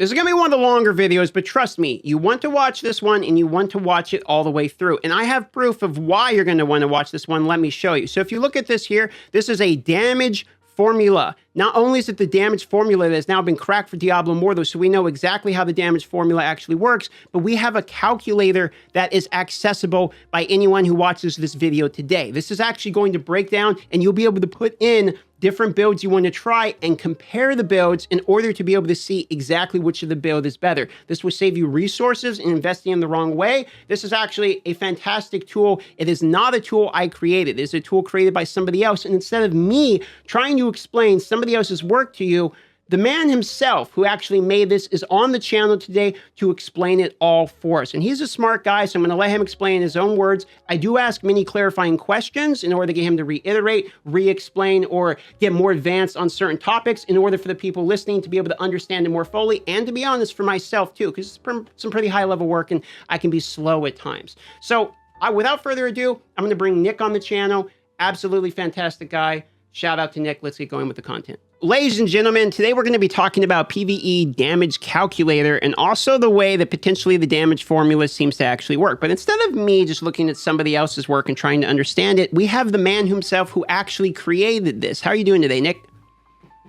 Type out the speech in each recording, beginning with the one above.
This is going to be one of the longer videos, but trust me, you want to watch this one and you want to watch it all the way through. And I have proof of why you're going to want to watch this one. Let me show you. So if you look at this here, this is a damage formula. Not only is it the damage formula that has now been cracked for Diablo Immortal, so we know exactly how the damage formula actually works, but we have a calculator that is accessible by anyone who watches this video today. This is actually going to break down, and you'll be able to put in different builds you want to try and compare the builds in order to be able to see exactly which of the build is better. This will save you resources in investing in the wrong way. This is actually a fantastic tool. It is not a tool I created. It is a tool created by somebody else. And instead of me trying to explain somebody else's work to you, the man himself who actually made this is on the channel today to explain it all for us. And he's a smart guy, so I'm going to let him explain in his own words. I do ask many clarifying questions in order to get him to reiterate, re-explain, or get more advanced on certain topics in order for the people listening to be able to understand it more fully, and to be honest, for myself too, because it's some pretty high-level work and I can be slow at times. So without further ado, I'm going to bring Nick on the channel. Absolutely fantastic guy. Shout out to Nick. Let's get going with the content. Ladies and gentlemen, today we're going to be talking about PvE damage calculator and also the way that potentially the damage formula seems to actually work. But instead of me just looking at somebody else's work and trying to understand it, we have the man himself who actually created this. How are you doing today, Nick?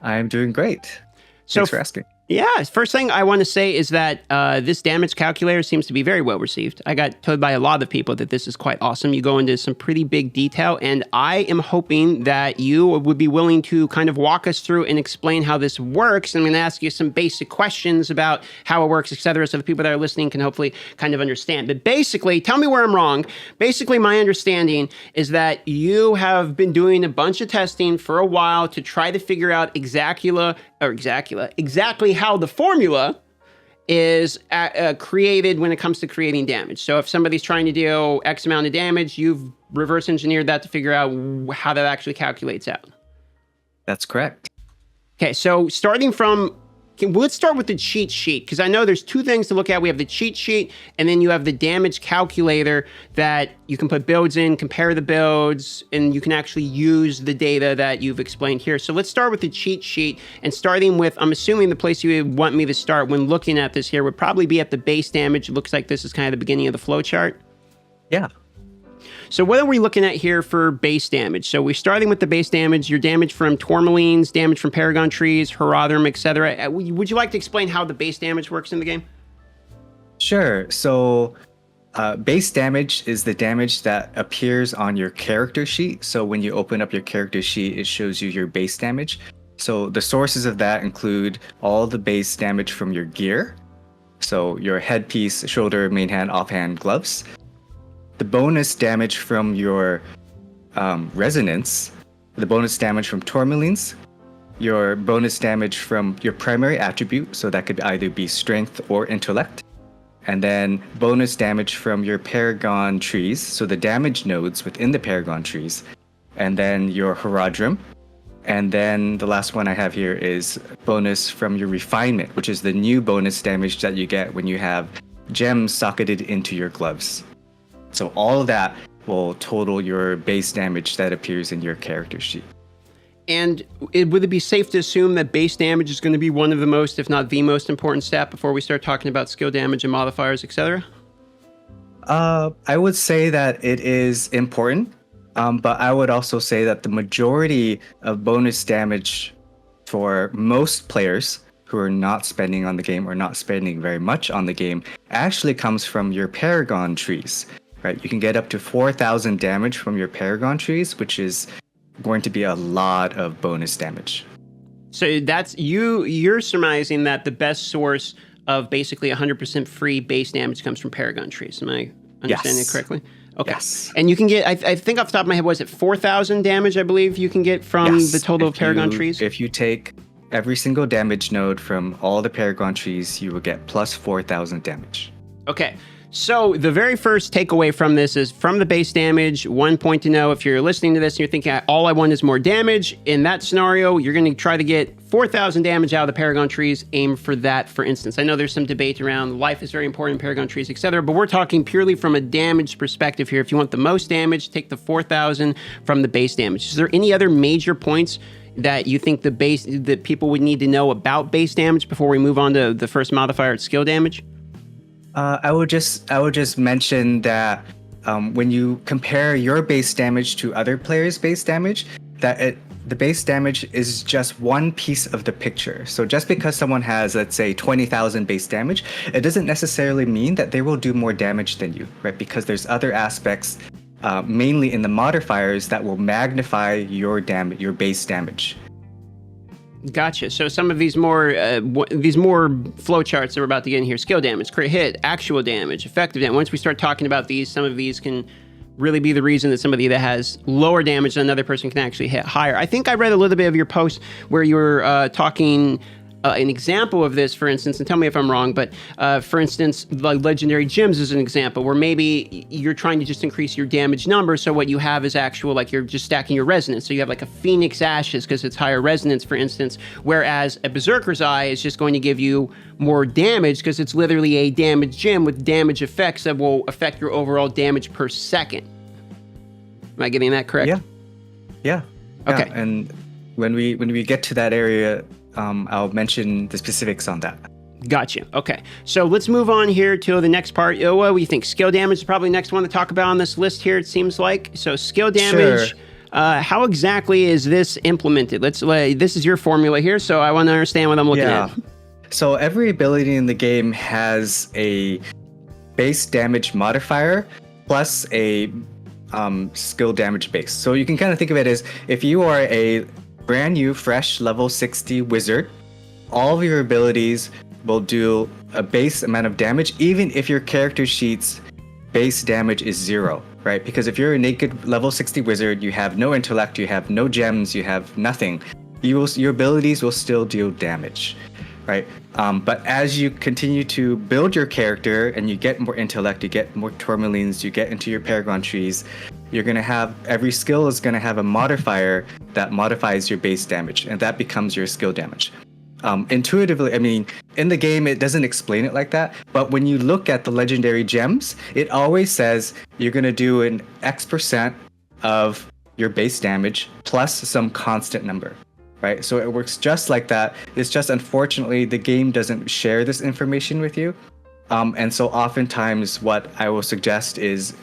I'm doing great. Thanks for asking. Yeah, first thing I want to say is that this damage calculator seems to be very well received. I got told by a lot of people that this is quite awesome. You go into some pretty big detail, and I am hoping that you would be willing to kind of walk us through and explain how this works. I'm going to ask you some basic questions about how it works, etc., so the people that are listening can hopefully kind of understand. But basically, tell me where I'm wrong. Basically, my understanding is that you have been doing a bunch of testing for a while to try to figure out exactly how the formula is created when it comes to creating damage. So if somebody's trying to deal X amount of damage, you've reverse engineered that to figure out how that actually calculates out. That's correct. Okay, so starting from, let's start with the cheat sheet, because I know there's two things to look at. We have the cheat sheet, and then you have the damage calculator that you can put builds in, compare the builds, and you can actually use the data that you've explained here. So let's start with the cheat sheet, and starting with, I'm assuming the place you would want me to start when looking at this here would probably be at the base damage. It looks like this is kind of the beginning of the flow chart. Yeah. So what are we looking at here for base damage? So we're starting with the base damage, your damage from tourmalines, damage from paragon trees, Herodrum, etc. Would you like to explain how the base damage works in the game? Sure. So base damage is the damage that appears on your character sheet. So when you open up your character sheet, it shows you your base damage. So the sources of that include all the base damage from your gear. So your headpiece, shoulder, main hand, offhand, gloves. The bonus damage from your resonance, the bonus damage from tourmalines, your bonus damage from your primary attribute, so that could either be strength or intellect, and then bonus damage from your paragon trees, so the damage nodes within the paragon trees, and then your Herodrum, and then the last one I have here is bonus from your refinement, which is the new bonus damage that you get when you have gems socketed into your gloves. So all of that will total your base damage that appears in your character sheet. And would it be safe to assume that base damage is going to be one of the most, if not the most important step before we start talking about skill damage and modifiers, etc.? I would say that it is important, but I would also say that the majority of bonus damage for most players who are not spending on the game or not spending very much on the game actually comes from your paragon trees. Right, you can get up to 4,000 damage from your paragon trees, which is going to be a lot of bonus damage. So that's you're surmising that the best source of basically 100% free base damage comes from paragon trees. Am I understanding it correctly? Okay. Yes. And you can get, I think off the top of my head, was it 4,000 damage, I believe you can get from the total of paragon trees? If you take every single damage node from all the paragon trees, you will get plus 4,000 damage. Okay. So the very first takeaway from this is from the base damage, one point to know if you're listening to this and you're thinking, all I want is more damage. In that scenario, you're going to try to get 4,000 damage out of the paragon trees. Aim for that, for instance. I know there's some debate around life is very important in paragon trees, etc. But we're talking purely from a damage perspective here. If you want the most damage, take the 4,000 from the base damage. Is there any other major points that you think that people would need to know about base damage before we move on to the first modifier, skill damage? I would just mention that when you compare your base damage to other players' base damage, the base damage is just one piece of the picture. So just because someone has, let's say, 20,000 base damage, it doesn't necessarily mean that they will do more damage than you, right? Because there's other aspects, mainly in the modifiers, that will magnify your damage, your base damage. Gotcha. So some of these more flowcharts that we're about to get in here: skill damage, crit hit, actual damage, effective damage. Once we start talking about these, some of these can really be the reason that somebody that has lower damage than another person can actually hit higher. I think I read a little bit of your post where you were talking an example of this, for instance, and tell me if I'm wrong, but for instance, like legendary gems is an example where maybe you're trying to just increase your damage number. So what you have is actual, like you're just stacking your resonance. So you have like a Phoenix Ashes because it's higher resonance, for instance, whereas a Berserker's Eye is just going to give you more damage because it's literally a damage gem with damage effects that will affect your overall damage per second. Am I getting that correct? Yeah. Okay. And when we get to that area, I'll mention the specifics on that. Gotcha. Okay. So let's move on here to the next part. What do you think? Skill damage is probably the next one to talk about on this list here, it seems like. So skill damage, Sure. How exactly is this implemented? This is your formula here, so I want to understand what I'm looking at. So every ability in the game has a base damage modifier plus a skill damage base. So you can kind of think of it as if you are a brand new, fresh level 60 wizard, all of your abilities will do a base amount of damage, even if your character sheet's base damage is 0, right? Because if you're a naked level 60 wizard, you have no intellect, you have no gems, you have nothing. Your abilities will still deal damage, right? But as you continue to build your character and you get more intellect, you get more tourmalines, you get into your paragon trees, you're going to have, every skill is going to have a modifier that modifies your base damage, and that becomes your skill damage. Intuitively, I mean, in the game, it doesn't explain it like that, but when you look at the legendary gems, it always says you're going to do an X% of your base damage plus some constant number. Right? So it works just like that. It's just, unfortunately, the game doesn't share this information with you. And so oftentimes what I will suggest is,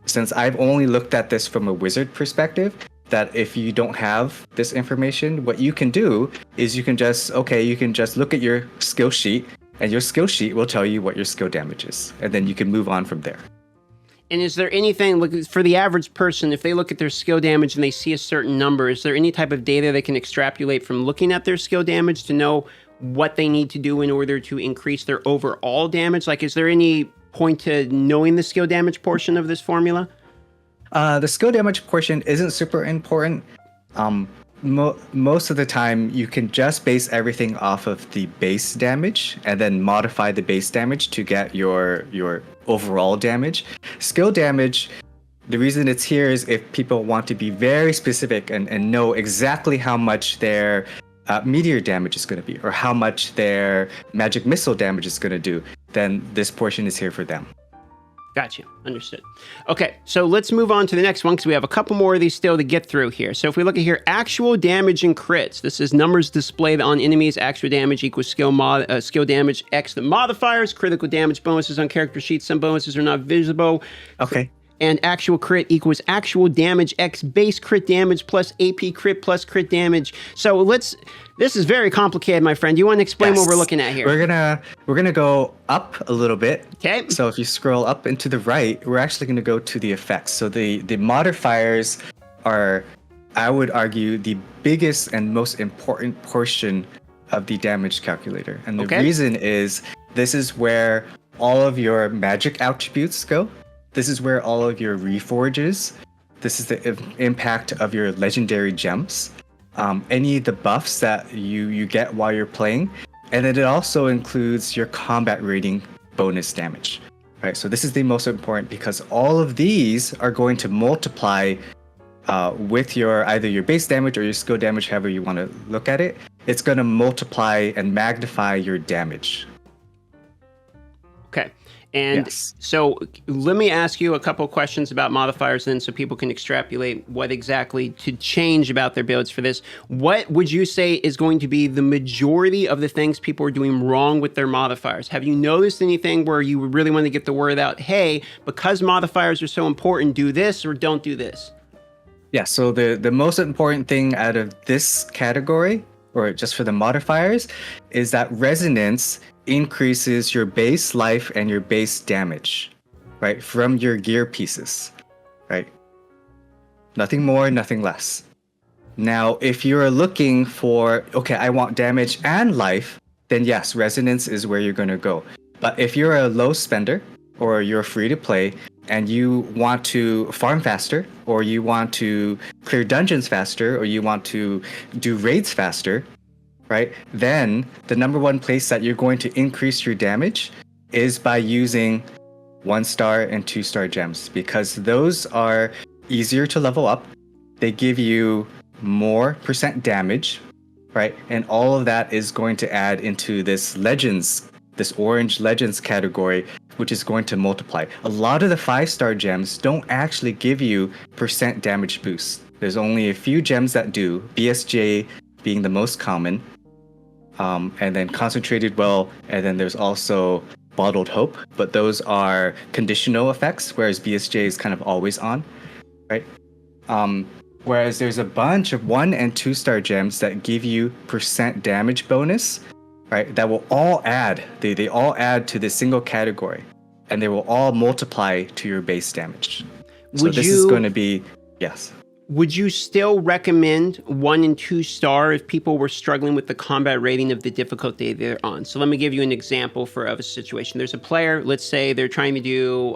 since I've only looked at this from a wizard perspective, that if you don't have this information, what you can do is you can just look at your skill sheet, and your skill sheet will tell you what your skill damage is. And then you can move on from there. And is there anything, for the average person, if they look at their skill damage and they see a certain number, is there any type of data they can extrapolate from looking at their skill damage to know what they need to do in order to increase their overall damage? Like, is there any point to knowing the skill damage portion of this formula? The skill damage portion isn't super important. Most of the time, you can just base everything off of the base damage and then modify the base damage to get your overall damage. Skill damage, the reason it's here is if people want to be very specific and know exactly how much their meteor damage is going to be, or how much their magic missile damage is going to do, then this portion is here for them. Gotcha. Understood. Okay, so let's move on to the next one because we have a couple more of these still to get through here. So if we look at here, actual damage and crits. This is numbers displayed on enemies. Actual damage equals skill damage x the modifiers. Critical damage bonuses on character sheets. Some bonuses are not visible. Okay. And actual crit equals actual damage x base crit damage plus AP crit plus crit damage. So this is very complicated, my friend. You want to explain what we're looking at here? We're gonna go up a little bit. Okay. So if you scroll up and to the right, we're actually gonna go to the effects. So the modifiers are, I would argue, the biggest and most important portion of the damage calculator. And the reason is this is where all of your magic attributes go. This is where all of your reforges. This is the impact of your legendary gems. Any of the buffs that you get while you're playing. And then it also includes your combat rating bonus damage. Right, so this is the most important because all of these are going to multiply with either your base damage or your skill damage, however you want to look at it. It's going to multiply and magnify your damage. Okay. And Yes. so let me ask you a couple of questions about modifiers then so people can extrapolate what exactly to change about their builds for this. What would you say is going to be the majority of the things people are doing wrong with their modifiers? Have you noticed anything where you really want to get the word out, hey, because modifiers are so important, do this or don't do this? Yeah, so the most important thing out of this category, or just for the modifiers, is that resonance increases your base life and your base damage, right? From your gear pieces, right? Nothing more, nothing less. Now, if you're looking for, okay, I want damage and life, then yes, resonance is where you're going to go. But if you're a low spender or you're free to play and you want to farm faster, or you want to clear dungeons faster, or you want to do raids faster, right? Then the number one place that you're going to increase your damage is by using 1-star and 2-star gems, because those are easier to level up. They give you more % damage, right? And all of that is going to add into this legends, this orange legends category, which is going to multiply. A lot of the 5-star gems don't actually give you % damage boost. There's only a few gems that do, BSJ being the most common, and then concentrated well, and then there's also bottled hope, but those are conditional effects, whereas BSJ is kind of always on, right? Whereas there's a bunch of 1 and 2-star gems that give you % damage bonus, right? That will all add, they all add to this single category, and they will all multiply to your base damage. So this is going to be, yes. Would you still recommend 1 and 2-star if people were struggling with the combat rating of the difficulty they're on? So let me give you an example of a situation. There's a player, let's say they're trying to do,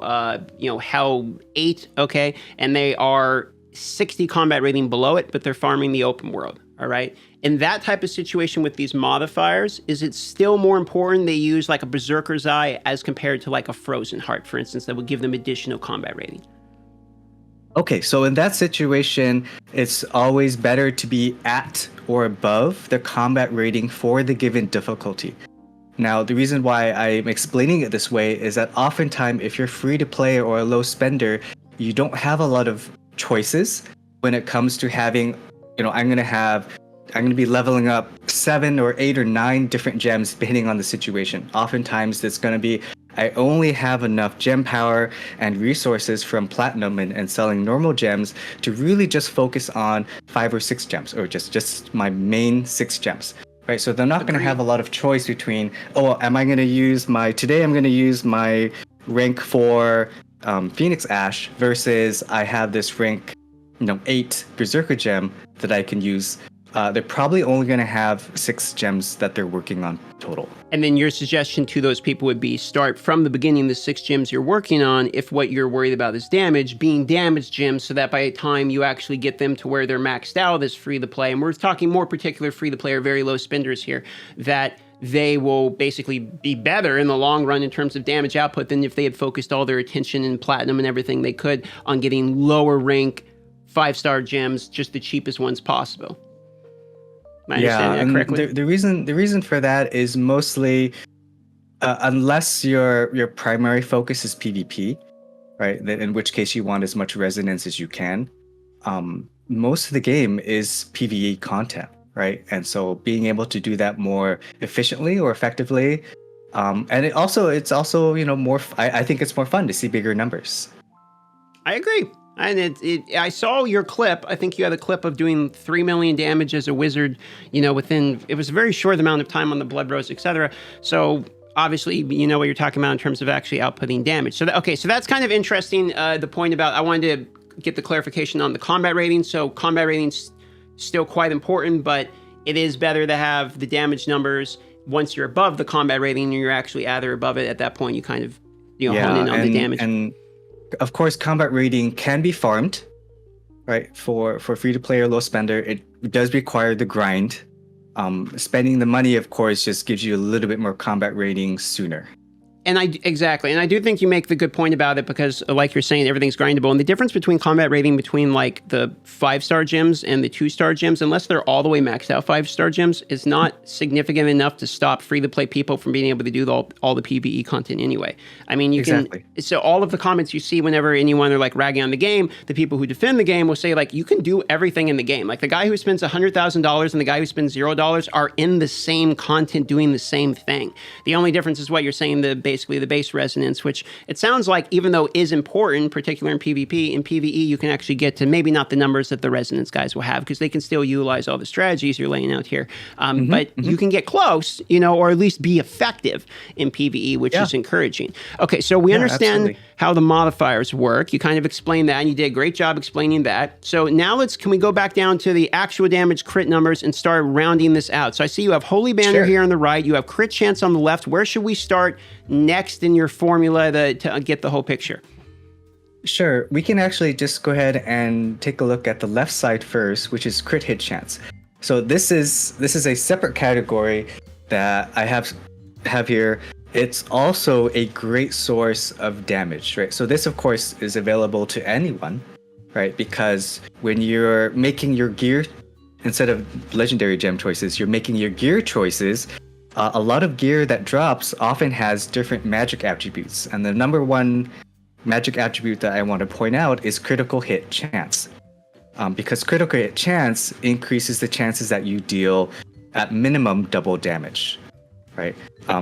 Hell 8, okay, and they are 60 combat rating below it, but they're farming the open world, all right? In that type of situation with these modifiers, is it still more important they use like a Berserker's Eye as compared to like a Frozen Heart, for instance, that would give them additional combat rating? Okay, so in that situation, it's always better to be at or above the combat rating for the given difficulty. Now, the reason why I'm explaining it this way is that oftentimes, if you're free to play or a low spender, you don't have a lot of choices when it comes to having, I'm going to be leveling up 7 or 8 or 9 different gems depending on the situation. Oftentimes, it's going to be, I only have enough gem power and resources from platinum and selling normal gems to really just focus on 5 or 6 gems, or just my main 6 gems, right? So they're not going to have a lot of choice between, am I going to use today I'm going to use my rank 4 Phoenix Ash versus I have this rank 8 Berserker gem that I can use. They're probably only going to have 6 gems that they're working on total. And then your suggestion to those people would be start from the beginning the 6 gems you're working on, if what you're worried about is damage, being damaged gems, so that by the time you actually get them to where they're maxed out as free to play, and we're talking more particular free to play or very low spenders here, that they will basically be better in the long run in terms of damage output than if they had focused all their attention and platinum and everything they could on getting lower rank 5-star gems, just the cheapest ones possible. Am I understanding that correctly? The reason for that is mostly unless your primary focus is PvP, right? In which case you want as much resonance as you can. Most of the game is PvE content, right? And so being able to do that more efficiently or effectively, and it's also more. I think it's more fun to see bigger numbers. I agree. And I saw your clip. I think you had a clip of doing 3 million damage as a wizard, within, it was a very short amount of time on the Blood Rose, etc. So obviously, you know what you're talking about in terms of actually outputting damage. So, so that's kind of interesting. The point about, I wanted to get the clarification on the combat rating. So combat rating's still quite important, but it is better to have the damage numbers once you're above the combat rating and you're actually at or above it. At that point, you kind of, hone in on the damage. And of course, combat rating can be farmed, right? For free-to-play or low spender, it does require the grind. Spending the money, of course, just gives you a little bit more combat rating sooner. And exactly, and I do think you make the good point about it because, like you're saying, everything's grindable. And the difference between combat rating between like the 5-star gyms and the 2-star gyms, unless they're all the way maxed out 5-star gyms, is not significant enough to stop free-to-play people from being able to do all the PvE content anyway. I mean, you can. So all of the comments you see whenever anyone are like ragging on the game, the people who defend the game will say like, you can do everything in the game. Like the guy who spends $100,000 and the guy who spends $0 are in the same content doing the same thing. The only difference is what you're saying, basically the base resonance, which it sounds like, even though is important, particularly in PvP, in PvE, you can actually get to maybe not the numbers that the resonance guys will have because they can still utilize all the strategies you're laying out here. But you can get close, or at least be effective in PvE, which is encouraging. Okay, so we understand how the modifiers work. You kind of explained that, and you did a great job explaining that. So now can we go back down to the actual damage crit numbers and start rounding this out? So I see you have Holy Banner here on the right. You have crit chance on the left. Where should we start next in your formula to get the whole picture? Sure. We can actually just go ahead and take a look at the left side first, which is crit hit chance. So this is a separate category that I have here. It's also a great source of damage, right? So this, of course, is available to anyone, right? Because when you're making your gear, instead of legendary gem choices, you're making your gear choices. A lot of gear that drops often has different magic attributes. And the number one magic attribute that I want to point out is critical hit chance. Because critical hit chance increases the chances that you deal at minimum double damage, right?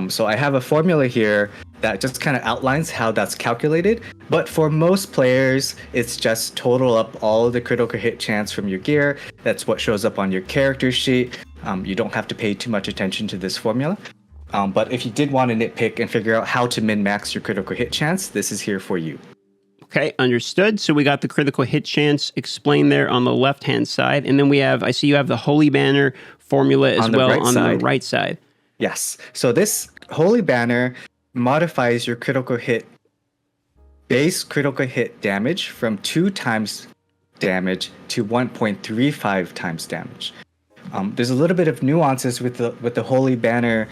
So I have a formula here that just kind of outlines how that's calculated. But for most players, it's just total up all of the critical hit chance from your gear. That's what shows up on your character sheet. You don't have to pay too much attention to this formula. But if you did want to nitpick and figure out how to min-max your critical hit chance, this is here for you. Okay, understood. So we got the critical hit chance explained there on the left-hand side. And then I see you have the Holy Banner formula as well on the right side. Yes. So this Holy Banner modifies your base critical hit damage from 2 times damage to 1.35 times damage. There's a little bit of nuances with the Holy Banner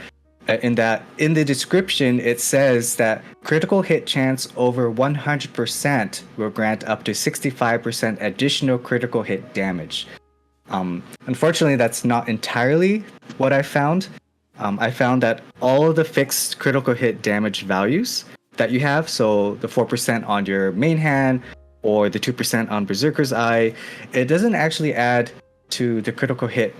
in that in the description it says that critical hit chance over 100% will grant up to 65% additional critical hit damage. Unfortunately, that's not entirely what I found. I found that all of the fixed critical hit damage values that you have, so the 4% on your main hand or the 2% on Berserker's Eye, it doesn't actually add to the critical hit,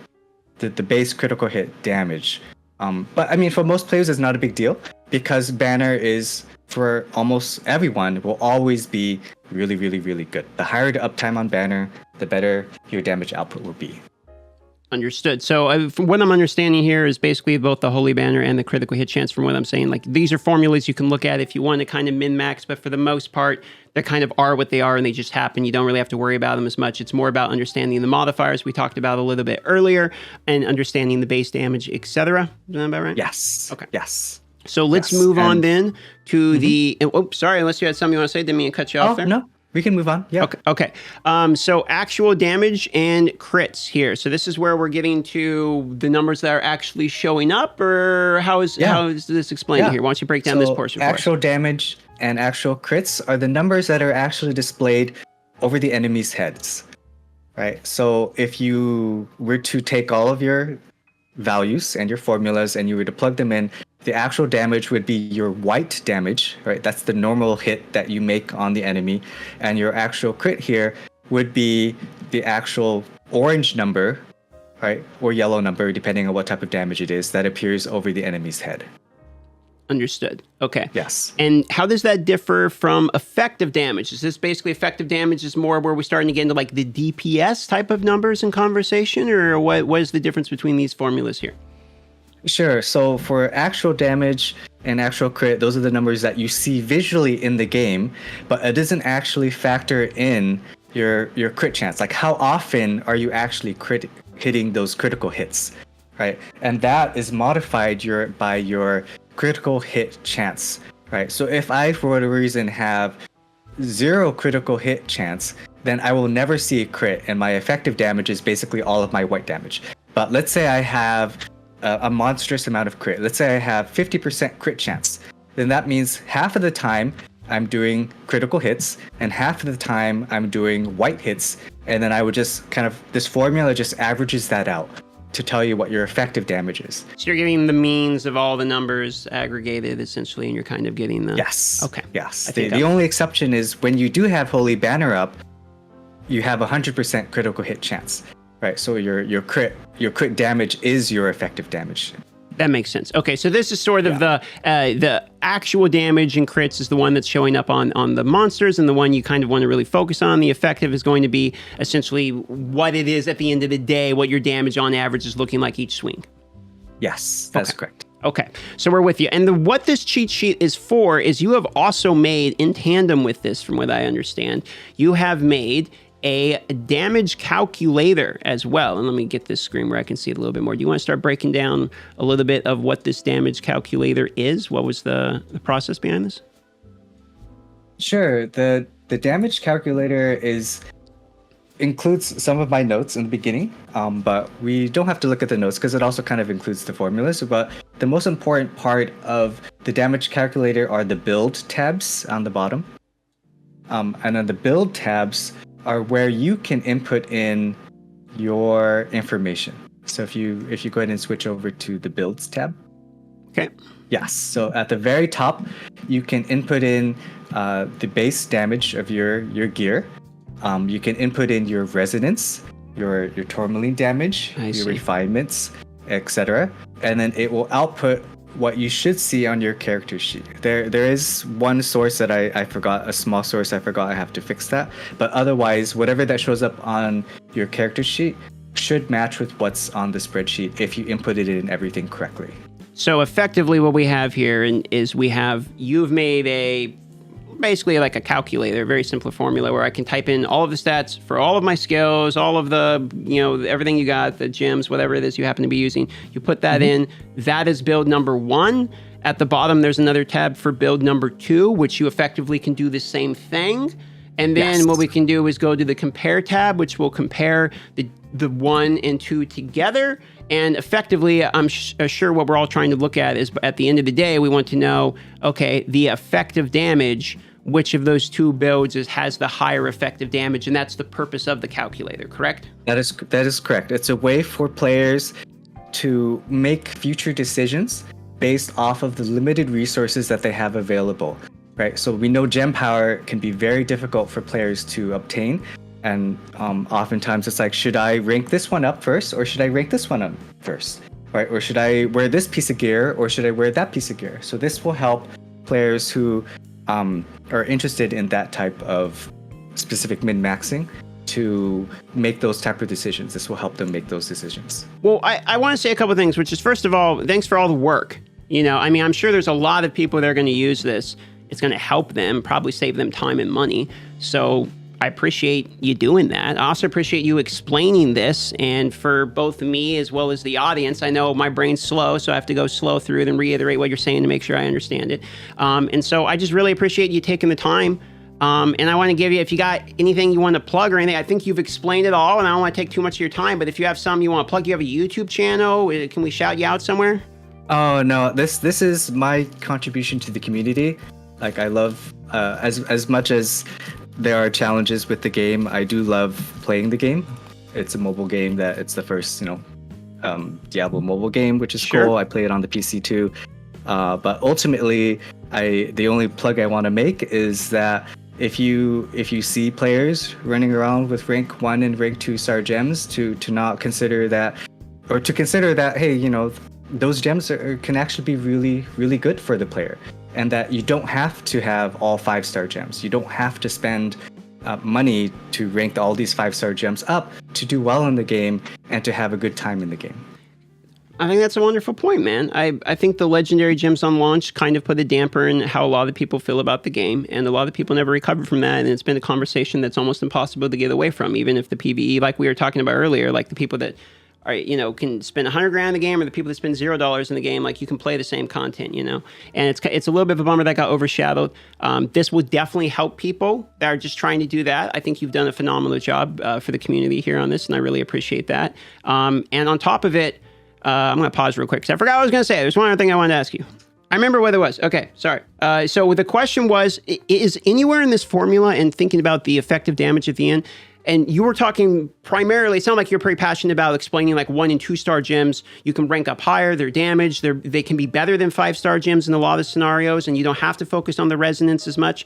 the base critical hit damage. But I mean, for most players, it's not a big deal because Banner is, for almost everyone, will always be really, really, really good. The higher the uptime on Banner, the better your damage output will be. Understood. So from what I'm understanding here is basically both the Holy Banner and the critical hit chance from what I'm saying. Like these are formulas you can look at if you want to kind of min-max, but for the most part, they kind of are what they are and they just happen. You don't really have to worry about them as much. It's more about understanding the modifiers we talked about a little bit earlier and understanding the base damage, etc. Is that about right? Yes. Okay. Yes. So let's move on then to the... Oh, sorry, unless you had something you want to say. Didn't mean to cut you off there. No. We can move on. Yeah. Okay. So actual damage and crits here. So this is where we're getting to the numbers that are actually showing up, or how is this explained here? Why don't you break down this portion for us? Actual damage and actual crits are the numbers that are actually displayed over the enemy's heads, right? So if you were to take all of your values and your formulas and you were to plug them in, the actual damage would be your white damage, right? That's the normal hit that you make on the enemy. And your actual crit here would be the actual orange number, right? Or yellow number, depending on what type of damage it is, that appears over the enemy's head. Understood. Okay. Yes. And how does that differ from effective damage? Is this basically effective damage is more where we're starting to get into like the DPS type of numbers in conversation, or what is the difference between these formulas here? Sure. So for actual damage and actual crit, those are the numbers that you see visually in the game, but it doesn't actually factor in your crit chance. Like how often are you actually hitting those critical hits, right? And that is modified by your critical hit chance, right? So if I, for whatever reason, have 0 critical hit chance, then I will never see a crit, and my effective damage is basically all of my white damage. But let's say I have a monstrous amount of crit. Let's say I have 50% crit chance. then that means half of the time I'm doing critical hits and half of the time I'm doing white hits. And then I would just this formula just averages that out to tell you what your effective damage is. So you're getting the means of all the numbers aggregated essentially, and you're kind of getting the... Yes. Okay. Yes. The only exception is when you do have Holy Banner up, you have 100% critical hit chance, right? So your crit damage is your effective damage. That makes sense. Okay, so this is sort of the actual damage and crits is the one that's showing up on the monsters, and the one you kind of want to really focus on. The effective is going to be essentially what it is at the end of the day, what your damage on average is looking like each swing. Yes, that's correct. Okay, so we're with you. And what this cheat sheet is for is you have also made, in tandem with this, from what I understand, you have made a damage calculator as well. And let me get this screen where I can see it a little bit more. Do you want to start breaking down a little bit of what this damage calculator is? What was the process behind this? Sure. The damage calculator includes some of my notes in the beginning, but we don't have to look at the notes because it also kind of includes the formulas. But the most important part of the damage calculator are the build tabs on the bottom. And then the build tabs are where you can input in your information. So if you go ahead and switch over to the builds tab. Okay. Yes. So at the very top, you can input in the base damage of your gear. You can input in your resonance, your tourmaline damage, your refinements, etc. And then it will output what you should see on your character sheet. There is one source that I forgot, a small source I forgot, I have to fix that. But otherwise, whatever that shows up on your character sheet should match with what's on the spreadsheet if you inputted in everything correctly. So effectively what we have here is you've made basically like a calculator, a very simple formula where I can type in all of the stats for all of my skills, all of the, everything you got, the gems, whatever it is you happen to be using. You put that in. That is build number 1. At the bottom, there's another tab for build number 2, which you effectively can do the same thing. And then what we can do is go to the compare tab, which will compare the 1 and 2 together. And effectively, I'm sure what we're all trying to look at is at the end of the day, we want to know, okay, the effective damage, which of those two builds has the higher effective damage. And that's the purpose of the calculator, correct? That is correct. It's a way for players to make future decisions based off of the limited resources that they have available, right? So we know gem power can be very difficult for players to obtain. And oftentimes it's like, should I rank this one up first or should I rank this one up first, right? Or should I wear this piece of gear or should I wear that piece of gear? So this will help players who are interested in that type of specific min-maxing to make those type of decisions. This will help them make those decisions. Well, I want to say a couple of things, which is, first of all, thanks for all the work. I'm sure there's a lot of people that are going to use this. It's going to help them, probably save them time and money. So I appreciate you doing that. I also appreciate you explaining this. And for both me as well as the audience, I know my brain's slow, so I have to go slow through it and reiterate what you're saying to make sure I understand it. And so I just really appreciate you taking the time. And I want to give you, if you got anything you want to plug or anything, I think you've explained it all, and I don't want to take too much of your time, but if you have some you want to plug, you have a YouTube channel, can we shout you out somewhere? Oh, no, this is my contribution to the community. Like, I love, as much as there are challenges with the game, I do love playing the game. It's a mobile game it's the first, Diablo mobile game, which is cool. I play it on the PC too. But ultimately, the only plug I want to make is that if you see players running around with rank 1 and rank 2 star gems, to not consider that, or to consider that, hey, those gems can actually be really, really good for the player. And that you don't have to have all 5-star gems. You don't have to spend money to rank all these 5-star gems up to do well in the game and to have a good time in the game. I think that's a wonderful point, man. I think the legendary gems on launch kind of put a damper in how a lot of people feel about the game, and a lot of people never recovered from that, and it's been a conversation that's almost impossible to get away from, even if the PvE, like we were talking about earlier, like the people that can spend $100,000 in the game, or the people that spend $0 in the game, like you can play the same content, and it's a little bit of a bummer that got overshadowed. This will definitely help people that are just trying to do that. I think you've done a phenomenal job for the community here on this, and I really appreciate that. And on top of it, I'm going to pause real quick because I forgot what I was going to say. There's one other thing I wanted to ask you. I remember what it was. Okay, sorry. So the question was, is anywhere in this formula, and thinking about the effective damage at the end, and you were talking primarily, it sounded like you're pretty passionate about explaining like 1 and 2 star gems. You can rank up higher, their damage, they can be better than 5-star gems in a lot of scenarios, and you don't have to focus on the resonance as much.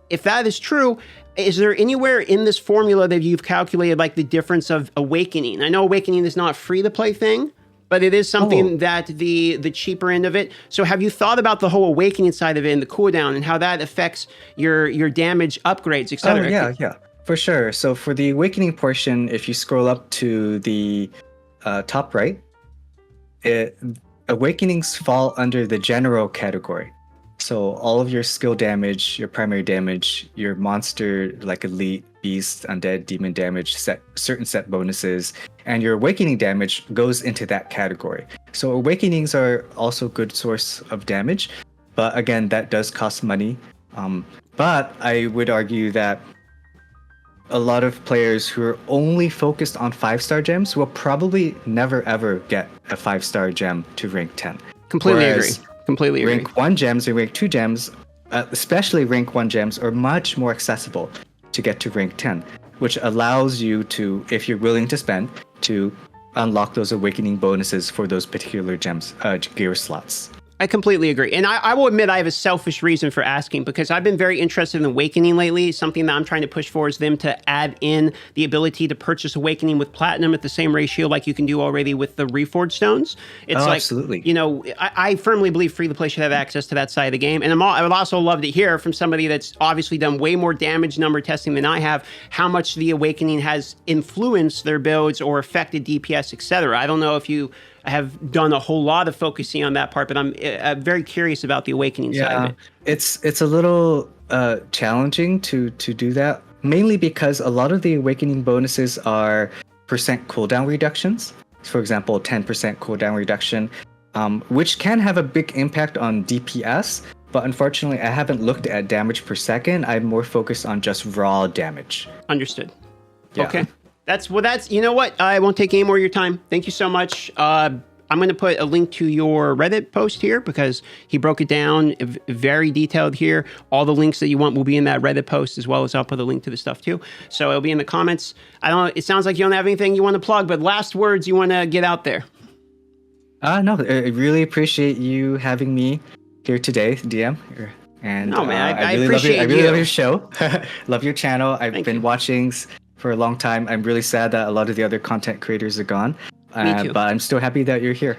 If that is true, is there anywhere in this formula that you've calculated like the difference of Awakening? I know Awakening is not a free-to-play thing, but it is something that the cheaper end of it. So have you thought about the whole Awakening side of it and the cooldown and how that affects your damage upgrades, etc.? Oh, yeah, for sure. So for the Awakening portion, if you scroll up to the top right, Awakenings fall under the general category. So all of your skill damage, your primary damage, your monster like elite, beast, undead, demon damage, certain set bonuses, and your awakening damage goes into that category. So awakenings are also a good source of damage, but again, that does cost money. But I would argue that a lot of players who are only focused on 5-star gems will probably never ever get a 5-star gem to rank 10. Completely agree. Completely agree. Rank 1 gems and rank 2 gems, especially rank 1 gems, are much more accessible to get to rank 10, which allows you to, if you're willing to spend, to unlock those awakening bonuses for those particular gems, gear slots. I completely agree. And I will admit I have a selfish reason for asking, because I've been very interested in Awakening lately. Something that I'm trying to push for is them to add in the ability to purchase Awakening with Platinum at the same ratio like you can do already with the Reforged Stones. It's like, absolutely. You know, I firmly believe free-to-play should have access to that side of the game. And I would also love to hear from somebody that's obviously done way more damage number testing than I have, how much the Awakening has influenced their builds or affected DPS, etc. I don't know if you have done a whole lot of focusing on that part, but I'm very curious about the Awakening side of it. It's a little challenging to do that, mainly because a lot of the Awakening bonuses are percent cooldown reductions. For example, 10% cooldown reduction, which can have a big impact on DPS, but unfortunately I haven't looked at damage per second. I'm more focused on just raw damage. Understood. Yeah. Okay. That's, you know what? I won't take any more of your time. Thank you so much. I'm going to put a link to your Reddit post here because he broke it down very detailed here. All the links that you want will be in that Reddit post, as well as I'll put a link to the stuff too. So it'll be in the comments. I don't know. It sounds like you don't have anything you want to plug, but last words you want to get out there. No, I really appreciate you having me here today, DM. And no, man, I really appreciate love love your show. Love your channel. I've been watching for a long time. I'm really sad that a lot of the other content creators are gone. Me too. But I'm still happy that you're here.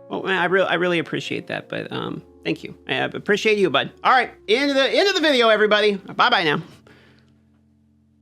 Well, man, I really appreciate that. But thank you. I appreciate you, bud. All right, end of the video, everybody. Bye bye now.